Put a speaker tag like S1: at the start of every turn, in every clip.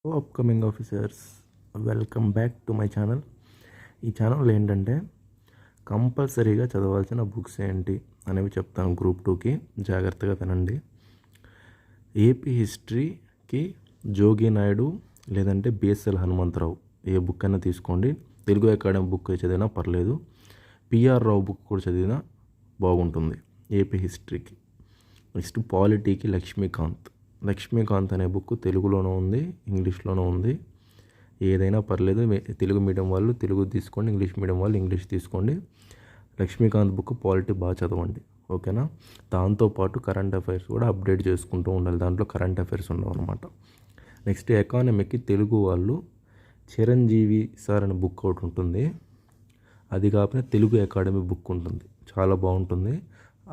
S1: Upcoming officers, welcome back to my channel. ఈ channel ఏంటంటే కంపల్సరీగా చదవాల్సిన బుక్స్ ఏంటి అనేవి చెప్తాను. గ్రూప్ 2కి జాగ్రత్తగా వినండి. ఏపీ హిస్టరీకి జోగి నాయుడు లేదంటే బిఎస్ఎల్ హనుమంతరావు ఏ బుక్ అయినా తీసుకోండి. తెలుగు అకాడమీ బుక్ చదివినా పర్లేదు. పిఆర్ రావు బుక్ కూడా చదివినా బాగుంటుంది ఏపీ హిస్టరీకి. నెక్స్ట్ పాలిటీకి లక్ష్మీకాంత్ అనే బుక్ తెలుగులోనూ ఉంది, ఇంగ్లీష్లోనూ ఉంది. ఏదైనా పర్లేదు. తెలుగు మీడియం వాళ్ళు తెలుగు తీసుకోండి, ఇంగ్లీష్ మీడియం వాళ్ళు ఇంగ్లీష్ తీసుకోండి. లక్ష్మీకాంత్ బుక్ పాలిటీ బాగా చదవండి, ఓకేనా. దాంతోపాటు కరెంట్ అఫైర్స్ కూడా అప్డేట్ చేసుకుంటూ ఉండాలి. దాంట్లో కరెంట్ అఫైర్స్ ఉండవు అనమాట. నెక్స్ట్ ఎకానమీకి తెలుగు వాళ్ళు చిరంజీవి సార్ అనే బుక్ ఒకటి ఉంటుంది. అది కాకపోతే తెలుగు అకాడమీ బుక్ ఉంటుంది, చాలా బాగుంటుంది.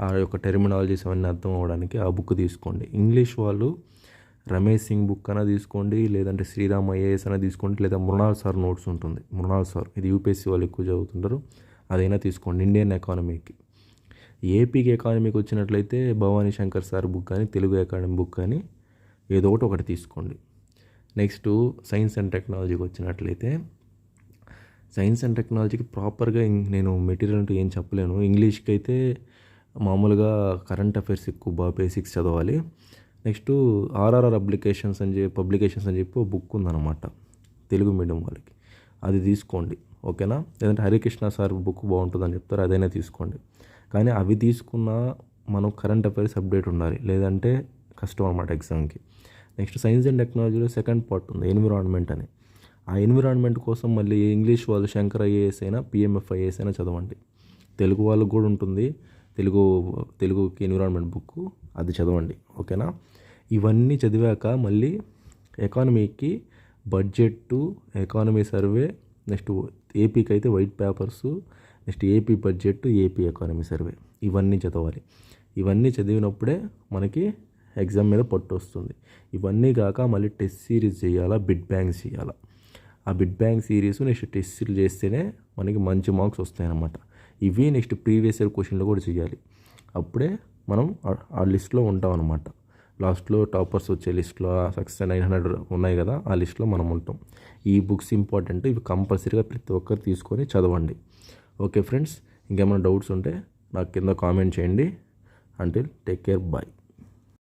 S1: ఆ యొక్క టెర్మినాలజీస్ అవన్నీ అర్థం అవ్వడానికి ఆ బుక్ తీసుకోండి. ఇంగ్లీష్ వాళ్ళు రమేష్ సింగ్ బుక్ అయినా తీసుకోండి, లేదంటే శ్రీరామ్ ఐఏఎస్ అయినా తీసుకోండి, లేదా మృణాల్ సార్ నోట్స్ ఉంటుంది. మృణాల్ సార్ ఇది యూపీఎస్సీ వాళ్ళు ఎక్కువ చదువుతుంటారు, అదైనా తీసుకోండి. ఇండియన్ ఎకానమీకి. ఏపీకి ఎకానమీకి వచ్చినట్లయితే భవానీ శంకర్ సార్ బుక్ కానీ తెలుగు అకాడమీ బుక్ కానీ ఏదో ఒకటి తీసుకోండి. నెక్స్ట్ సైన్స్ అండ్ టెక్నాలజీకి వచ్చినట్లయితే సైన్స్ అండ్ టెక్నాలజీకి ప్రాపర్గా నేను మెటీరియల్ అంటూ ఏం చెప్పలేను. ఇంగ్లీష్కి అయితే మామూలుగా కరెంట్ అఫైర్స్ ఎక్కువ బాగా బేసిక్స్ చదవాలి. నెక్స్ట్ ఆర్ఆర్ఆర్ పబ్లికేషన్స్ అని చెప్పి ఒక బుక్ ఉందన్నమాట తెలుగు మీడియం వాళ్ళకి, అది తీసుకోండి, ఓకేనా. లేదంటే హరికృష్ణ సార్ బుక్ బాగుంటుందని చెప్తారు, అదైనా తీసుకోండి. కానీ అవి తీసుకున్న మనం కరెంట్ అఫైర్స్ అప్డేట్ ఉండాలి, లేదంటే కష్టం అనమాట ఎగ్జామ్కి. నెక్స్ట్ సైన్స్ అండ్ టెక్నాలజీలో సెకండ్ పార్ట్ ఉంది, ఎన్విరాన్మెంట్ అని. ఆ ఎన్విరాన్మెంట్ కోసం మళ్ళీ ఇంగ్లీష్ వాళ్ళు శంకర్ ఐఏఎస్ అయినా పిఎంఎఫ్ ఐఏఎస్ అయినా చదవండి. తెలుగు వాళ్ళకు కూడా ఉంటుంది తెలుగుకి ఎన్విరాన్మెంట్ బుక్, అది చదవండి, ఓకేనా. ఇవన్నీ చదివాక మళ్ళీ ఎకానమీకి బడ్జెట్, ఎకానమీ సర్వే, నెక్స్ట్ ఏపీకి అయితే white papers, next AP budget, AP economy survey, ఇవన్నీ చదవాలి. ఇవన్నీ చదివినప్పుడే మనకి ఎగ్జామ్ మీద పట్టు వస్తుంది. ఇవన్నీ కాక మళ్ళీ టెస్ట్ సిరీస్ చేయాలా, బిట్ బ్యాంక్స్ చేయాలా. ఆ bit bank series next test series చేస్తేనే మనకి మంచి మార్క్స్ వస్తాయన్నమాట. ఇవి నెక్స్ట్ ప్రీవియస్ ఇయర్ క్వశ్చన్లు కూడా చేయాలి. అప్పుడే మనం ఆ లిస్ట్లో ఉంటాం అనమాట. లాస్ట్లో టాపర్స్ వచ్చే లిస్ట్లో 900 ఉన్నాయి కదా, ఆ లిస్ట్లో మనం ఉంటాం. ఈ బుక్స్ ఇంపార్టెంట్, ఇవి కంపల్సరీగా ప్రతి ఒక్కరు తీసుకొని చదవండి. ఓకే ఫ్రెండ్స్, ఇంకేమైనా డౌట్స్ ఉంటే నాకు కింద కామెంట్ చేయండి. Until take care, bye.